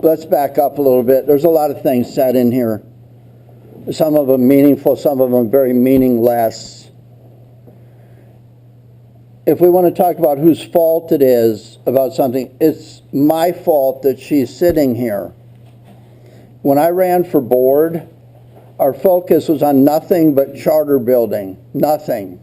let's back up a little bit. There's a lot of things said in here. Some of them meaningful, some of them very meaningless. If we want to talk about whose fault it is about something, it's my fault that she's sitting here. When I ran for board, our focus was on nothing but charter building. Nothing.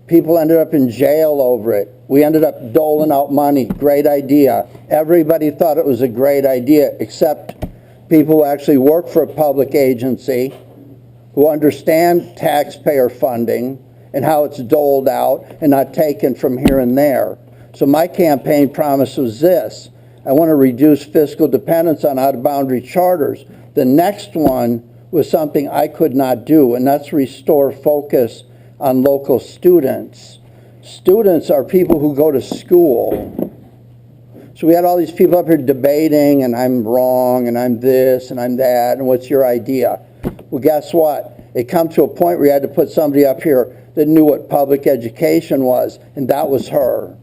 People ended up in jail over it. We ended up doling out money. Great idea. Everybody thought it was a great idea, except people who actually work for a public agency, who understand taxpayer funding and how it's doled out and not taken from here and there. So my campaign promise was this: I want to reduce fiscal dependence on out-of-boundary charters. The next one was something I could not do, and that's restore focus on local students. Students are people who go to school. So we had all these people up here debating, and I'm wrong, and I'm this, and I'm that, and what's your idea? Well, guess what? It come to a point where you had to put somebody up here that knew what public education was, and that was her.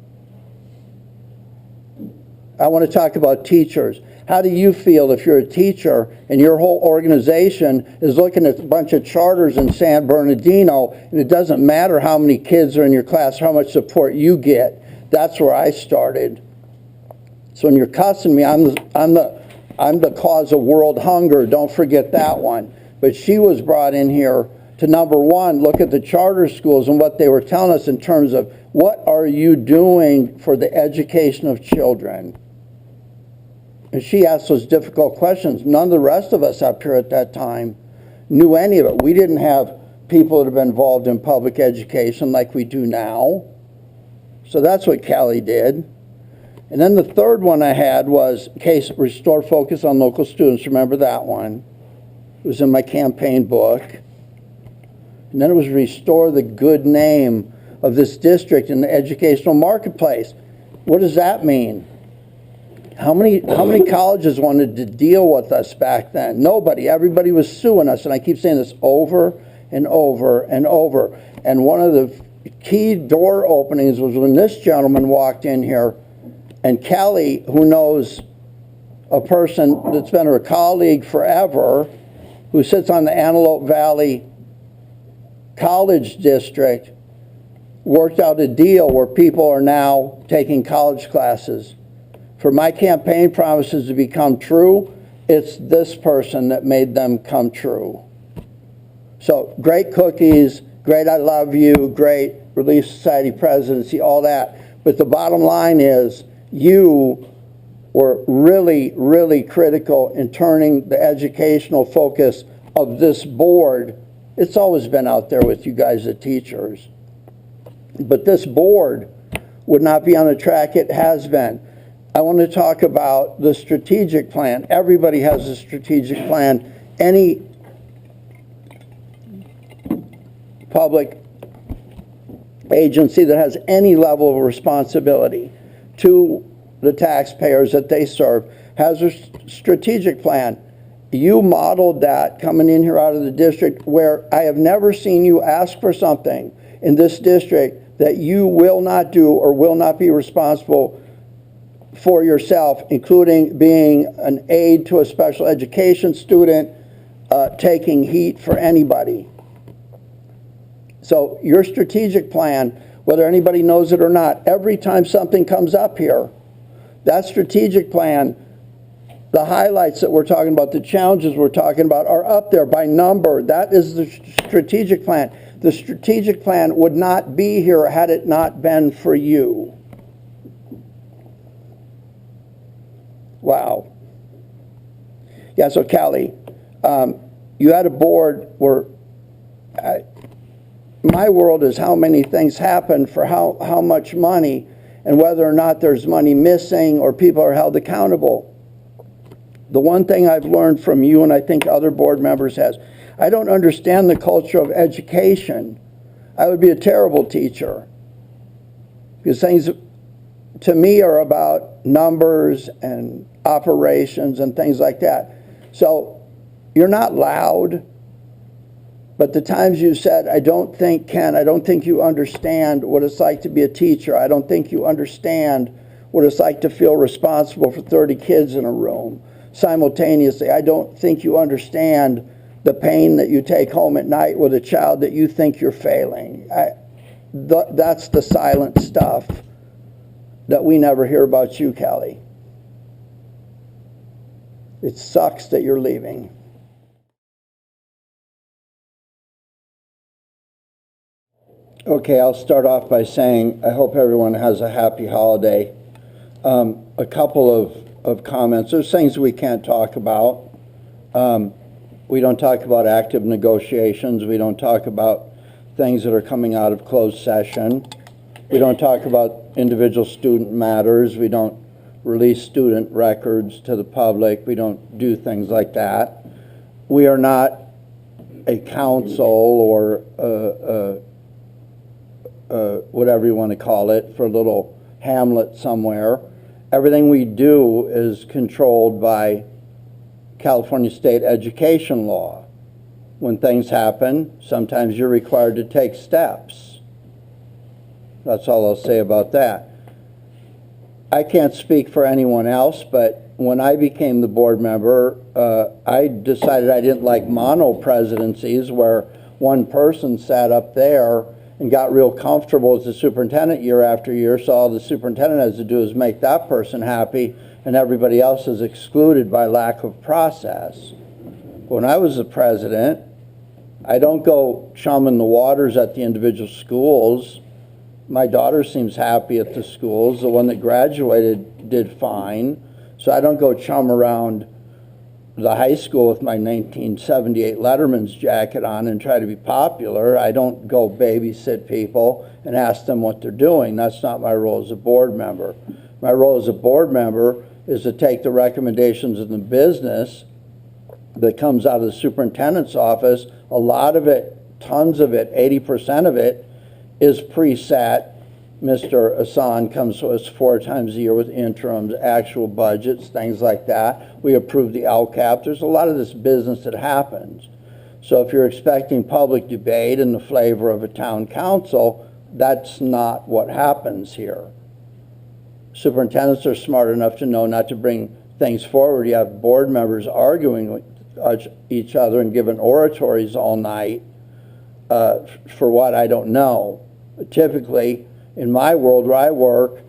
I want to talk about teachers. How do you feel if you're a teacher and your whole organization is looking at a bunch of charters in San Bernardino, and it doesn't matter how many kids are in your class, how much support you get? That's where I started. So when you're cussing me, I'm the cause of world hunger. Don't forget that one. But she was brought in here to, number one, look at the charter schools and what they were telling us in terms of what are you doing for the education of children. And she asked those difficult questions. None of the rest of us up here at that time knew any of it. We didn't have people that have been involved in public education like we do now. So that's what Kelly did. And then the third one I had was case restore focus on local students. Remember that one? It was in my campaign book. And then it was restore the good name of this district in the educational marketplace. What does that mean? How many colleges wanted to deal with us back then? Nobody. Everybody was suing us. And I keep saying this over and over and over. And one of the key door openings was when this gentleman walked in here, and Kelly, who knows a person that's been her colleague forever, who sits on the Antelope Valley College District, worked out a deal where people are now taking college classes. For my campaign promises to become true, it's this person that made them come true. So great cookies, great I love you, great Relief Society presidency, all that. But the bottom line is you were really, really critical in turning the educational focus of this board. It's always been out there with you guys, the teachers. But this board would not be on the track it has been. I want to talk about the strategic plan. Everybody has a strategic plan. Any public agency that has any level of responsibility to the taxpayers that they serve has a strategic plan. You modeled that coming in here out of the district, where I have never seen you ask for something in this district that you will not do or will not be responsible for yourself, including being an aide to a special education student, taking heat for anybody. So your strategic plan, whether anybody knows it or not, every time something comes up here, that strategic plan, the highlights that we're talking about, the challenges we're talking about are up there by number. That is the strategic plan. The strategic plan would not be here had it not been for you. Wow. Yeah, so Kelly, you had a board where my world is how many things happen for how much money, and whether or not there's money missing or people are held accountable. The one thing I've learned from you, and I think other board members has, I don't understand the culture of education. I would be a terrible teacher, because things to me are about numbers and operations and things like that. So you're not loud, but the times you said, I don't think you understand what it's like to be a teacher. I don't think you understand what it's like to feel responsible for 30 kids in a room. Simultaneously, I don't think you understand the pain that you take home at night with a child that you think you're failing. That's the silent stuff that we never hear about you, Kelly. It sucks that you're leaving. Okay, I'll start off by saying I hope everyone has a happy holiday. A couple of comments. There's things we can't talk about. We don't talk about active negotiations. We don't talk about things that are coming out of closed session. We don't talk about individual student matters. We don't release student records to the public. We don't do things like that. We are not a council or whatever you want to call it for a little hamlet somewhere. Everything we do is controlled by California state education law. When things happen, sometimes you're required to take steps. That's all I'll say about that. I can't speak for anyone else, but when I became the board member, I decided I didn't like mono presidencies where one person sat up there and got real comfortable as the superintendent year after year, so all the superintendent has to do is make that person happy and everybody else is excluded by lack of process. When I was the president, I don't go chumming the waters at the individual schools. My daughter seems happy at the schools. The one that graduated did fine. So I don't go chum around the high school with my 1978 Letterman's jacket on and try to be popular. I don't go babysit people and ask them what they're doing. That's not my role as a board member. My role as a board member is to take the recommendations of the business that comes out of the superintendent's office. A lot of it, tons of it, 80% of it is preset. Mr. Hassan comes to us 4 times a year with interims, actual budgets, things like that. We approve the LCAP. There's a lot of this business that happens. So if you're expecting public debate and the flavor of a town council, that's not what happens here. Superintendents are smart enough to know not to bring things forward. You have board members arguing with each other and giving oratories all night for what I don't know. Typically, in my world where I work,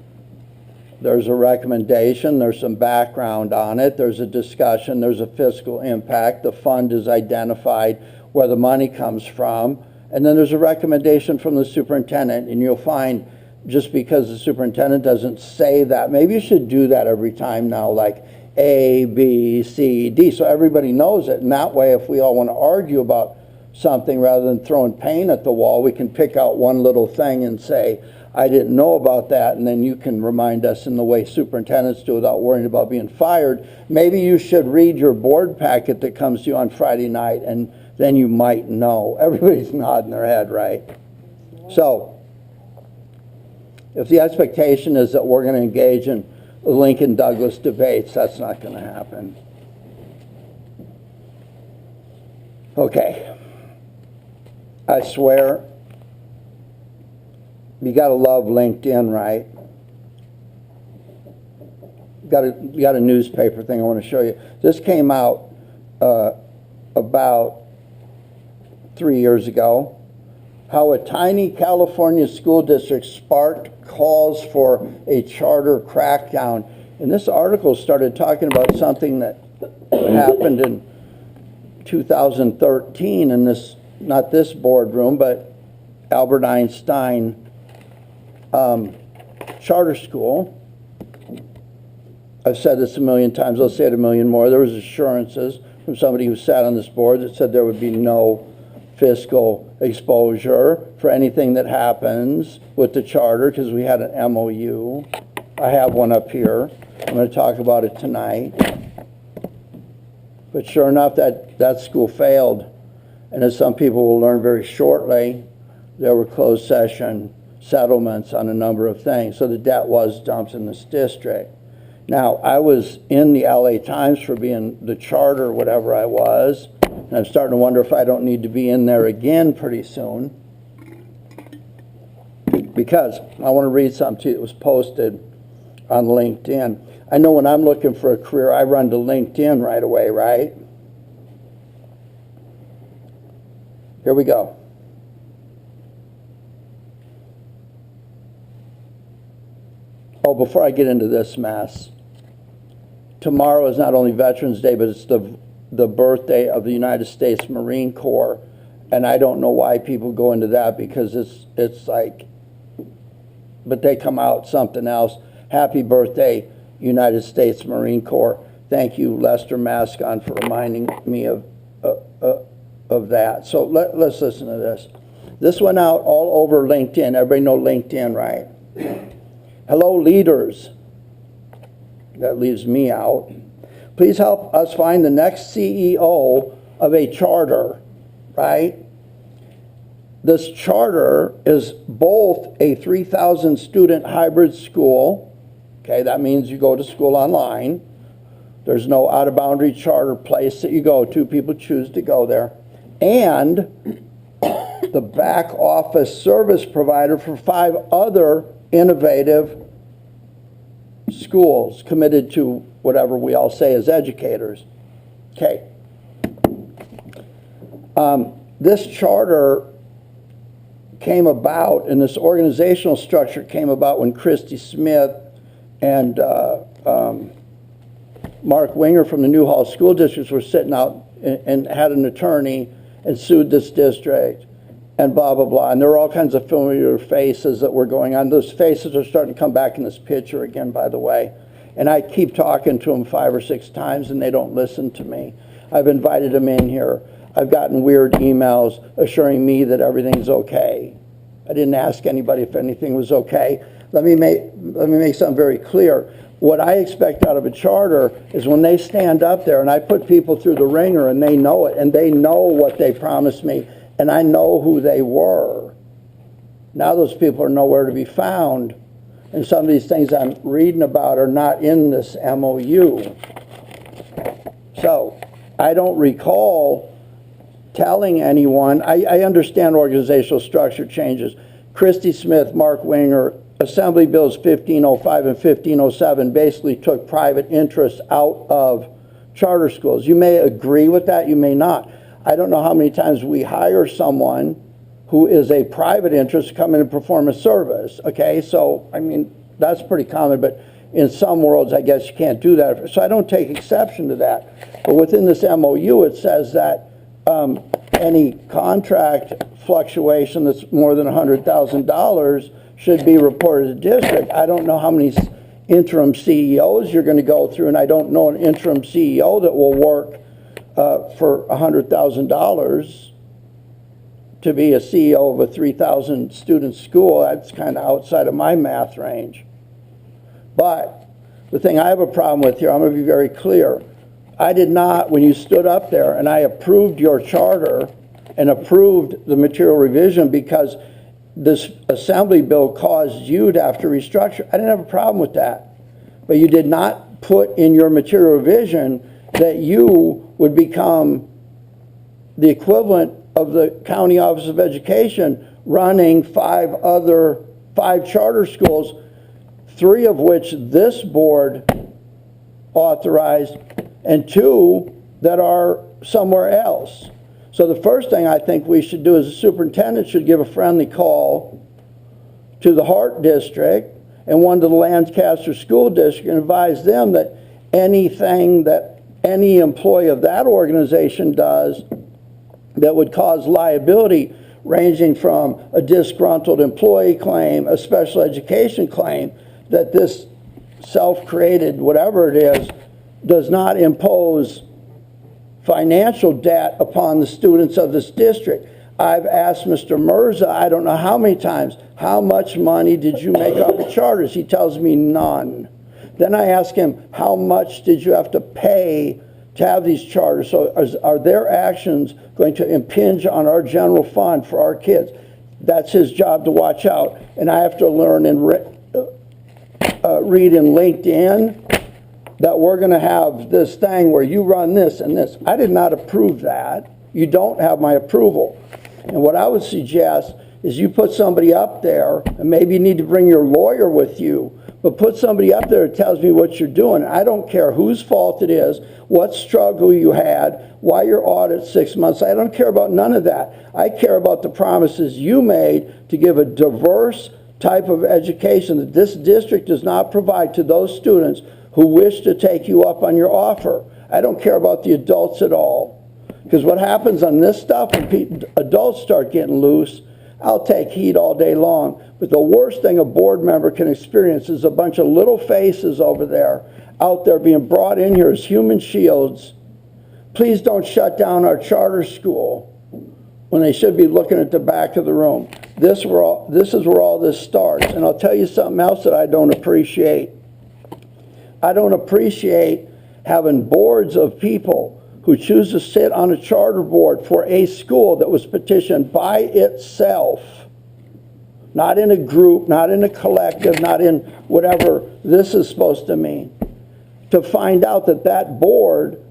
there's a recommendation, there's some background on it, there's a discussion, there's a fiscal impact, the fund is identified, where the money comes from, and then there's a recommendation from the superintendent, and you'll find just because the superintendent doesn't say that, maybe you should do that every time now, like A, B, C, D, so everybody knows it, and that way if we all want to argue about something rather than throwing paint at the wall, we can pick out one little thing and say, I didn't know about that, and then you can remind us in the way superintendents do without worrying about being fired. Maybe you should read your board packet that comes to you on Friday night, and then you might know. Everybody's nodding their head, right? So, if the expectation is that we're going to engage in Lincoln-Douglas debates, that's not going to happen. Okay. I swear, you got to love LinkedIn, right? You got a newspaper thing I want to show you. This came out about 3 years ago. How a tiny California school district sparked calls for a charter crackdown. And this article started talking about something that happened in 2013 in this, not this boardroom, but Albert Einstein charter school. I've said this a million times, I'll say it a million more. There was assurances from somebody who sat on this board that said there would be no fiscal exposure for anything that happens with the charter because we had an MOU. I have one up here. I'm going to talk about it tonight. But sure enough, that school failed. And as some people will learn very shortly, there were closed session settlements on a number of things. So the debt was dumped in this district. Now, I was in the LA Times for being the charter, whatever I was, and I'm starting to wonder if I don't need to be in there again pretty soon. Because I want to read something to you that was posted on LinkedIn. I know when I'm looking for a career, I run to LinkedIn right away, right? Here we go. Oh, before I get into this mess, tomorrow is not only Veterans Day, but it's the birthday of the United States Marine Corps. And I don't know why people go into that, because it's like, but they come out something else. Happy birthday, United States Marine Corps. Thank you, Lester Mascon, for reminding me of that. So let's listen to this. This went out all over LinkedIn. Everybody know LinkedIn, right? Hello, leaders. That leaves me out. Please help us find the next CEO of a charter, right? This charter is both a 3,000 student hybrid school. Okay, that means you go to school online. There's no out-of-boundary charter place that you go to. People choose to go there. And the back office service provider for 5 other innovative schools committed to whatever we all say as educators. Okay. This charter came about, and this organizational structure came about when Christy Smith and Mark Winger from the Newhall School Districts were sitting out and had an attorney and sued this district and blah, blah, blah. And there were all kinds of familiar faces that were going on. Those faces are starting to come back in this picture again, by the way. And I keep talking to them 5 or 6 times, and they don't listen to me. I've invited them in here. I've gotten weird emails assuring me that everything's okay. I didn't ask anybody if anything was okay. Let me make something very clear. What I expect out of a charter is when they stand up there, and I put people through the ringer, and they know it, and they know what they promised me, and I know who they were. Now those people are nowhere to be found, and some of these things I'm reading about are not in this MOU. So I don't recall telling anyone. I understand organizational structure changes. Christy Smith, Mark Winger, Assembly Bills 1505 and 1507 basically took private interests out of charter schools. You may agree with that, you may not. I don't know how many times we hire someone who is a private interest to come in and perform a service, okay? So, I mean, that's pretty common, but in some worlds, I guess you can't do that. So I don't take exception to that. But within this MOU, it says that any contract fluctuation that's more than $100,000 should be reported to district. I don't know how many interim CEOs you're going to go through, and I don't know an interim CEO that will work for $100,000 to be a CEO of a 3,000 student school. That's kind of outside of my math range. But the thing I have a problem with here, I'm going to be very clear. I did not, when you stood up there and I approved your charter and approved the material revision because this assembly bill caused you to have to restructure, I didn't have a problem with that. But you did not put in your material revision that you would become the equivalent of the County Office of Education running 5 charter schools, 3 of which this board authorized and 2 that are somewhere else. So the first thing I think we should do is the superintendent should give a friendly call to the Hart District and one to the Lancaster School District and advise them that anything that any employee of that organization does that would cause liability, ranging from a disgruntled employee claim, a special education claim, that this self-created, whatever it is, does not impose financial debt upon the students of this district. I've asked Mr. Mirza, I don't know how many times, how much money did you make off the charters? He tells me none. Then I ask him, how much did you have to pay to have these charters? So are their actions going to impinge on our general fund for our kids? That's his job to watch out. And I have to learn and read in LinkedIn that we're going to have this thing where you run this and this. I did not approve that. You don't have my approval. And what I would suggest is you put somebody up there, and maybe you need to bring your lawyer with you, but put somebody up there that tells me what you're doing. I don't care whose fault it is, what struggle you had, why your audit 6 months. I don't care about none of that. I care about the promises you made to give a diverse type of education that this district does not provide to those students who wish to take you up on your offer. I don't care about the adults at all. Because what happens on this stuff, when adults start getting loose, I'll take heat all day long. But the worst thing a board member can experience is a bunch of little faces over there, out there being brought in here as human shields. Please don't shut down our charter school when they should be looking at the back of the room. This is where all this starts. And I'll tell you something else that I don't appreciate. I don't appreciate having boards of people who choose to sit on a charter board for a school that was petitioned by itself, not in a group, not in a collective, not in whatever this is supposed to mean, to find out that that board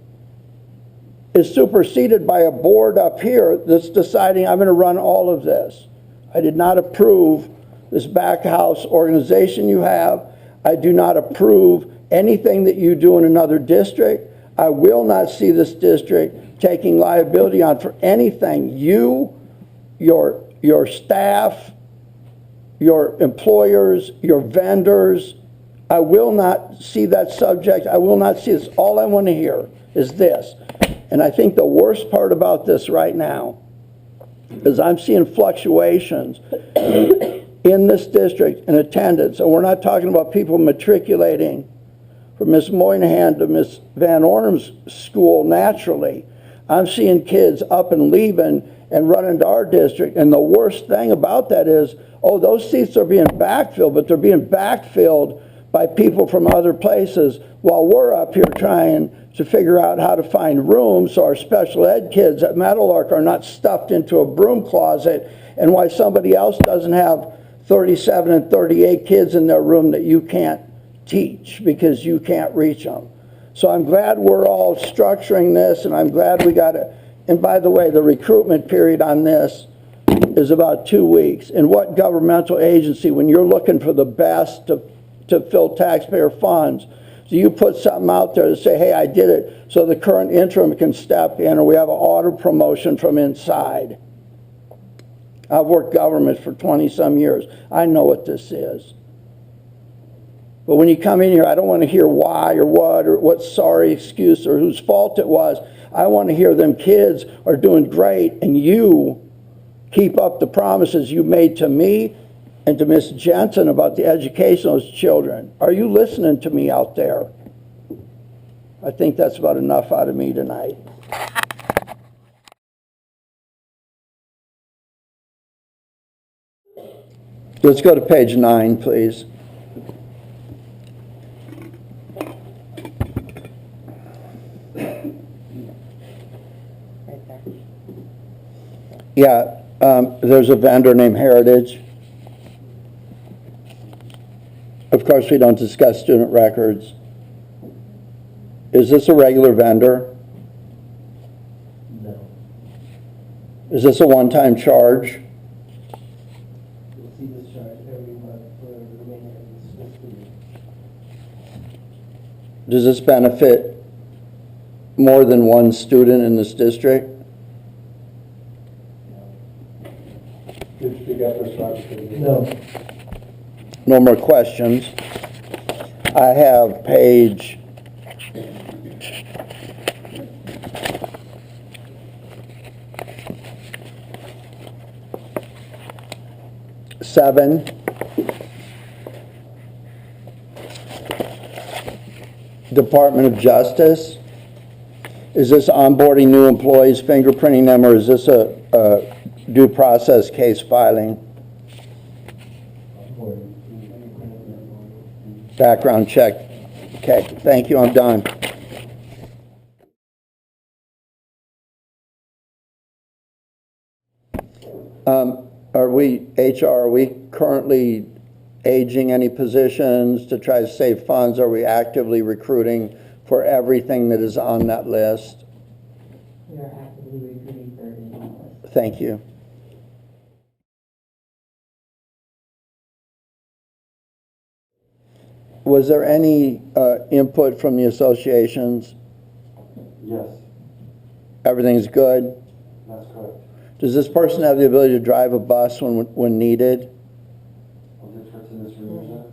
is superseded by a board up here that's deciding I'm going to run all of this. I did not approve this back house organization you have. I do not approve anything that you do in another district. I will not see this district taking liability on for anything you, your staff, your employers, your vendors. I will not see that subject. I will not see this. All I want to hear is this. And I think the worst part about this right now is I'm seeing fluctuations in this district in attendance. And we're not talking about people matriculating from Miss Moynihan to Miss Van Ornum's school naturally. I'm seeing kids up and leaving and running to our district. And the worst thing about that is, oh, those seats are being backfilled, but they're being backfilled by people from other places while we're up here trying to figure out how to find rooms so our special ed kids at Meadowlark are not stuffed into a broom closet, and why somebody else doesn't have 37 and 38 kids in their room that you can't teach because you can't reach them. So I'm glad we're all structuring this, and I'm glad we got it. And by the way, the recruitment period on this is about 2 weeks. And what governmental agency, when you're looking for the best to fill taxpayer funds, do you put something out there to say, hey, I did it so the current interim can step in, or we have an auto promotion from inside? I've worked government for 20-some years. I know what this is. But when you come in here, I don't want to hear why or what sorry excuse or whose fault it was. I want to hear them kids are doing great, and you keep up the promises you made to me and to Miss Jensen about the education of those children. Are you listening to me out there? I think that's about enough out of me tonight. Let's go to page 9, please. Yeah, there's a vendor named Heritage. Of course, we don't discuss student records. Is this a regular vendor? No. Is this a one-time charge? You'll see this charge every month for the remainder of this fiscal year. Does this benefit more than one student in this district? Could you speak up for responsibility? No. No more questions. I have page 7. Department of Justice. Is this onboarding new employees, fingerprinting them, or is this a due process case filing? Background check. Okay, thank you, I'm done. Are we currently aging any positions to try to save funds? Are we actively recruiting for everything that is on that list? We are actively recruiting for everything on the list. Thank you. Was there any input from the associations? Yes, Everything's good? that's correct. Does this person have the ability to drive a bus when needed? Of the Trustees revision?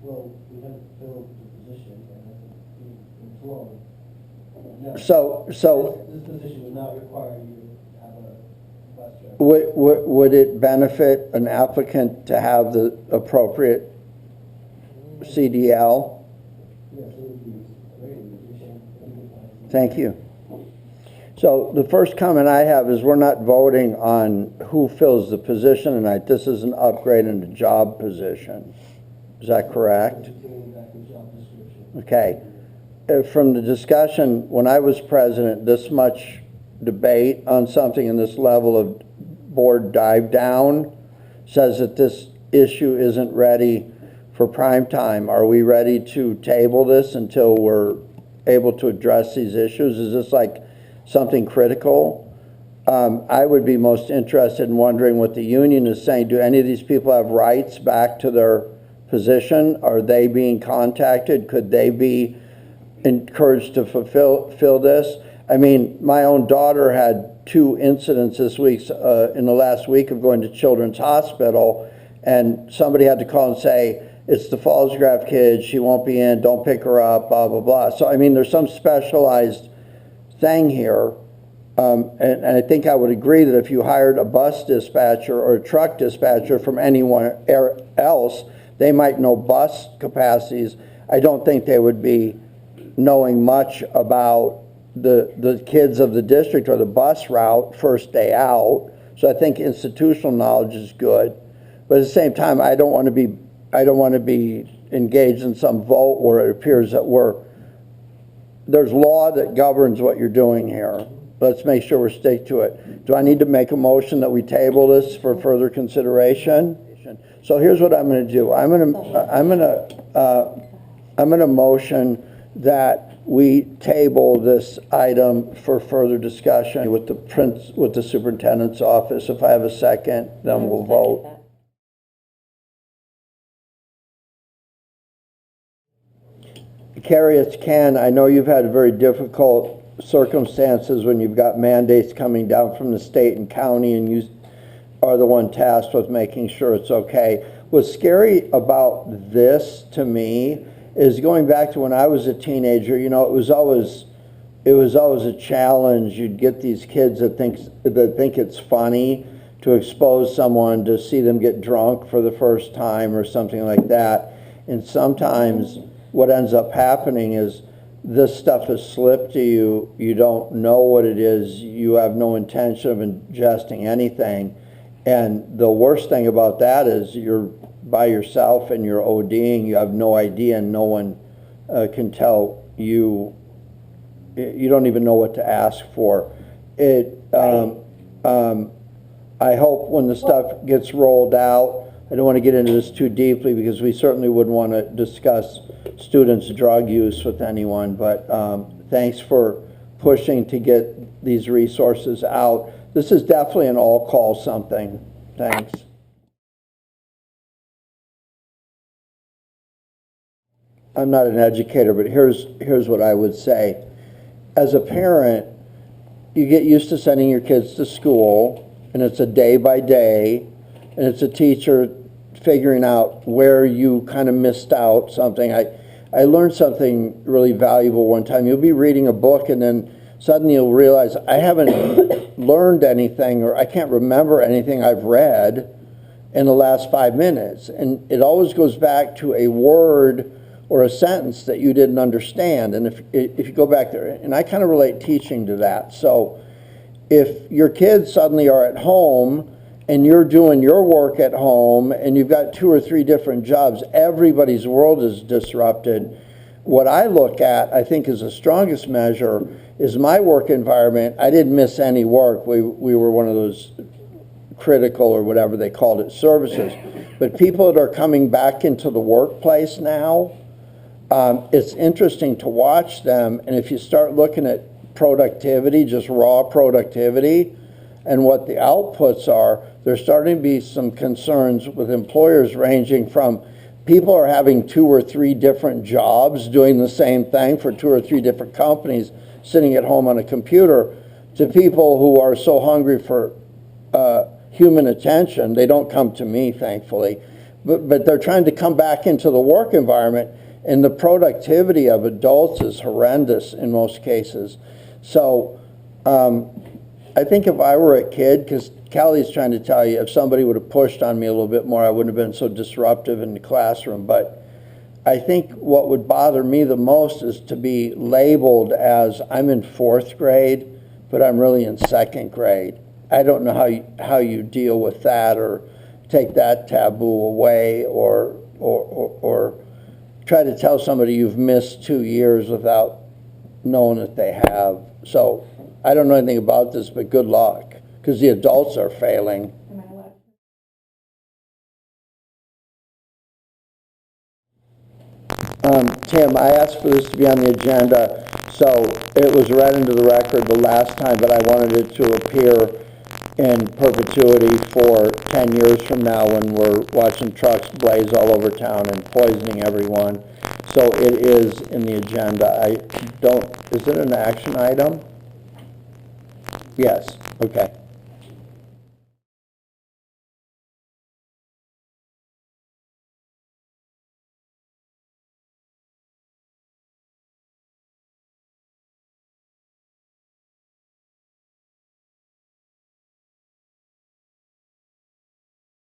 Well, we haven't filled the position, and it's wrong. No. So This position would not require you to have a bus driver. would it benefit an applicant to have the appropriate CDL? Yes, it would be a great addition. Thank you. So the first comment I have is we're not voting on who fills the position tonight. This is an upgrade in the job position. Is that correct? Continuing back to job description. Okay. From the discussion, when I was president, this much debate on something in this level of board dive down says that this issue isn't ready for prime time. Are we ready to table this until we're able to address these issues? Is this like something critical? I would be most interested in wondering what the union is saying. Do any of these people have rights back to their position? Are they being contacted? Could they be encouraged to fill this? I mean, my own daughter had 2 incidents this week, in the last week, of going to Children's Hospital, and somebody had to call and say, it's the Pfalzgraf kid, she won't be in, don't pick her up, blah, blah, blah. So, I mean, there's some specialized thing here, and I think I would agree that if you hired a bus dispatcher or a truck dispatcher from anyone else, they might know bus capacities. I don't think they would be knowing much about the kids of the district or the bus route first day out. So I think institutional knowledge is good, but at the same time, I don't want to be engaged in some vote where it appears that there's law that governs what you're doing here. Let's make sure we stick to it. Do I need to make a motion that we table this for further consideration? So here's what I'm going to do. I'm going to motion that we table this item for further discussion with the superintendent's office. If I have a second, then we'll vote. Carrie, it's Ken. I know you've had very difficult circumstances when you've got mandates coming down from the state and county, and you are the one tasked with making sure it's okay. What's scary about this to me is going back to when I was a teenager. You know, it was always a challenge. You'd get these kids that think it's funny to expose someone, to see them get drunk for the first time or something like that. And sometimes what ends up happening is this stuff has slipped to you. You don't know what it is. You have no intention of ingesting anything. And the worst thing about that is you're by yourself and you're ODing. You have no idea, and no one can tell you. You don't even know what to ask for. I hope when the stuff gets rolled out, I don't want to get into this too deeply because we certainly wouldn't want to discuss students' drug use with anyone, but thanks for pushing to get these resources out. This is definitely an all-call something. Thanks. I'm not an educator, but here's what I would say. As a parent, you get used to sending your kids to school, and it's a day by day, and it's a teacher figuring out where you kind of missed out something. I learned something really valuable one time. You'll be reading a book, and then suddenly you'll realize, I haven't learned anything, or I can't remember anything I've read in the last 5 minutes. And it always goes back to a word or a sentence that you didn't understand. And if you go back there, and I kind of relate teaching to that. So if your kids suddenly are at home and you're doing your work at home and you've got 2 or 3 different jobs, everybody's world is disrupted. What I look at, I think, is the strongest measure is my work environment. I didn't miss any work. We were one of those critical, or whatever they called it, services. But people that are coming back into the workplace now, it's interesting to watch them. And if you start looking at productivity, just raw productivity, and what the outputs are, there's starting to be some concerns with employers ranging from people are having 2 or 3 different jobs doing the same thing for 2 or 3 different companies, sitting at home on a computer, to people who are so hungry for human attention. They don't come to me, thankfully, but they're trying to come back into the work environment, and the productivity of adults is horrendous in most cases. So I think if I were a kid, because Callie's trying to tell you, if somebody would have pushed on me a little bit more, I wouldn't have been so disruptive in the classroom. But I think what would bother me the most is to be labeled as I'm in 4th grade, but I'm really in 2nd grade. I don't know how you deal with that, or take that taboo away, or try to tell somebody you've missed 2 years without knowing that they have. So I don't know anything about this, but good luck, because the adults are failing. Am I allowed? Tim, I asked for this to be on the agenda, so it was read into the record the last time, but I wanted it to appear in perpetuity for 10 years from now when we're watching trucks blaze all over town and poisoning everyone. So it is in the agenda. Is it an action item? Yes, okay.